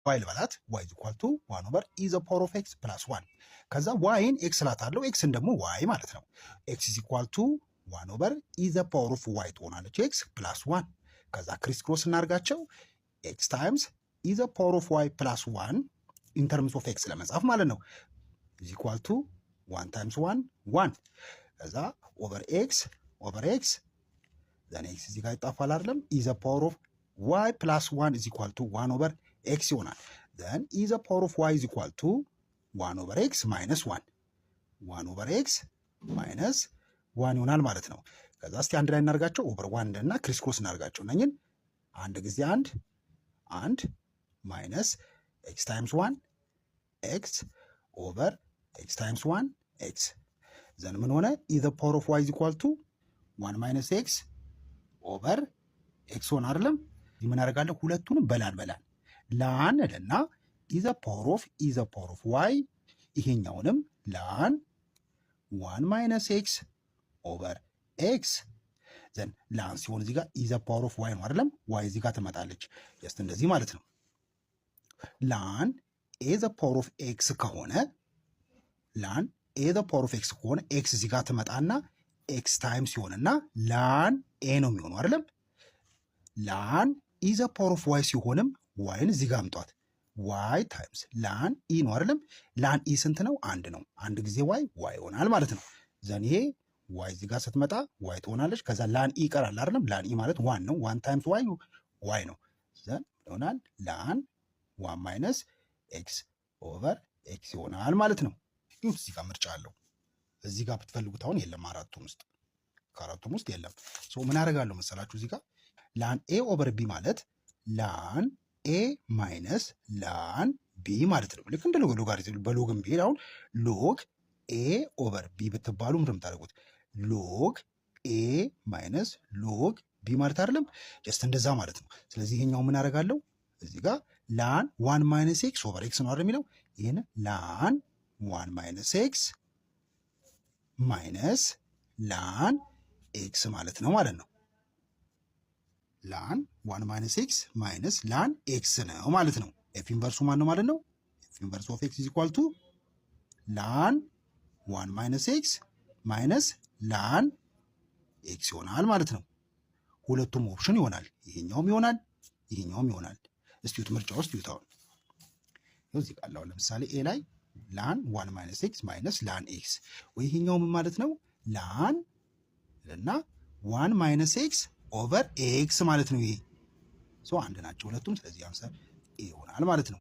ዋይ ልበላት ዋይ ኢዝ ኢኳል ቱ 1 ኦቨር ኢ ዘ ፓወር ኦፍ ኤክስ ፕላስ 1 ከዛ ዋይን ኤክስ ላታለው ኤክስን ደግሞ ዋይ ማለት ነው። ኤክስ ኢዝ ኢኳል ቱ 1 ኦቨር ኢ ዘ ፓወር ኦፍ ዋይ ትሆናለች ኤክስ ፕላስ 1 ከዛ ክሪስ ክሮስ እናርጋቸው ኤክስ ታይምስ ኢ ዘ ፓወር ኦፍ ዋይ ፕላስ 1 ኢን ተርምስ ኦፍ ኤክስ ለመጻፍ ማለት ነው ኢዝ ኢኳል ቱ 1 ታይምስ 1 1 ከዛ ኦቨር ኤክስ ዘን ኤክስ እዚህ ጋር ይጣፋል አይደለም ኢ ዘ ፓወር ኦፍ ዋይ ፕላስ 1 ኢዝ ኢኳል ቱ 1 ኦቨር ኤክስ ይሆናል። ዘን ኢ ዘ ፓወር ኦፍ ዋይ ኢዝ ኢኳል ቱ 1 ኦቨር ኤክስ ማይነስ 1 ኦቨር ኤክስ ማይነስ 1 ይሆናል ማለት ነው። ከዛ እስቲ አንድ ላይ እናርጋቸው ኦቨር 1 እና ክሪስ ክሮስ እናርጋቸው እነኝን አንድ ጊዜ አንድ ማይነስ ኤክስ ታይምስ 1 ኤክስ ኦቨር ኤክስ ታይምስ 1 ኤክስ ዘን ምን ሆነ ኢ ዘ ፓወር ኦፍ ዋይ ኢዝ ኢኳል ቱ 1 ማይነስ ኤክስ ኦቨር ኤክስ ሆነ አይደለም። ምን አደርጋለሁ ሁለቱንም በላን ላን እና ኢ ዘ ፓወር ኦፍ ዋይ ይሄኛውንም ላን 1 ማይነስ ኤክስ ኦቨር ኤክስ ዘን ላን ሲሆን እዚህ ጋር ኢ ዘ ፓወር ኦፍ ዋይ ነው አይደለም። ዋይ እዚህ ጋር ትመጣለች ጀስት እንደዚህ ማለት ነው። ላን ኤ ዘ ፓወር ኦፍ ኤክስ ከሆነ ኤክስ እዚህ ጋር ትመጣና ኤክስ ታይምስ ሲሆንና ላን ኤ ነው የሚሆነው አይደለም። ላን ኢ ዘ ፓወር ኦፍ ዋይ ሲሆንም ዋይን እዚህ ጋር አምጧት ዋይ ታይምስ ላን ኢ ነው አይደለም። ላን ኢ ስንት ነው? አንድ ነው። አንድ ጊዜ ዋይ ይሆናል ማለት ነው። ዘን ይሄ ዋይ እዚህ ጋር ስትመጣ ዋይ ትሆናለች። ከዛ ላን ኢ ይቀራል አይደለም። ላን ኢ ማለት ዋን ነው። ዋን ታይምስ ዋይ ነው። ዘን ይሆናል ላን 1 ማይነስ ኤክስ ኦቨር ኤክስ ይሆናል ማለት ነው። ይሁን እዚህ ጋር ምርጫ አለው። እዚህ ጋር ብትፈልጉት አሁን የለም ከአራቱም ውስጥ የለም። ሶ ምን አደርጋለሁ መሰላችሁ እዚህ ጋር ላን ኤ ኦቨር ቢ ማለት ላን ኤ ማይነስ ላን ቢ ማለት ነው። ልክ እንደ ሎጋሪዝም በሎግም ቢሄድ አሁን ሎግ ኤ ኦቨር ቢ ብትባሉ ምንድን ነው የምታደርጉት? ሎግ ኤ ማይነስ ሎግ ቢ ማለት አይደለም። ጀስት እንደዛ ማለት ነው። ስለዚህ ይሄኛው ምን አደርጋለሁ እዚህ ጋር ላን 1 ማይነስ ኤክስ ኦቨር ኤክስ ነው አይደል የሚለው። ይሄን ላን 1 ማይነስ ኤክስ ማይነስ ላን ኤክስ ማለት ነው ነው። ላን 1 ማይነስ ኤክስ ማይነስ ላን ኤክስ ነው ማለት ነው። ኤፍ ኢንቨርሱ ማን ነው ማለት ነው? ኤፍ ኢንቨርስ ኦፍ ኤክስ ኢዝ ኢኳል ቱ ላን 1 ማይነስ ኤክስ ማይነስ ላን ኤክስ ይሆናል ማለት ነው። ሁለቱም ኦፕሽን ይሆናል። ይሄኛውም ይሆናል። እስቲዩት ምርጫ ውስጥ ይውጣው። እዚህ ጋር ለምሳሌ ኤ ላይ ላን 1 ማይነስ ኤክስ ማይነስ ላን ኤክስ ወይ ይሄኛው ምን ማለት ነው? ላን እና 1 ማይነስ ኤክስ ኦቨር ኤክስ ማለት ነው። ይሄ አንድ ናቸው ሁለቱም። ስለዚህ አንሰር ኤ ይሆናል ማለት ነው።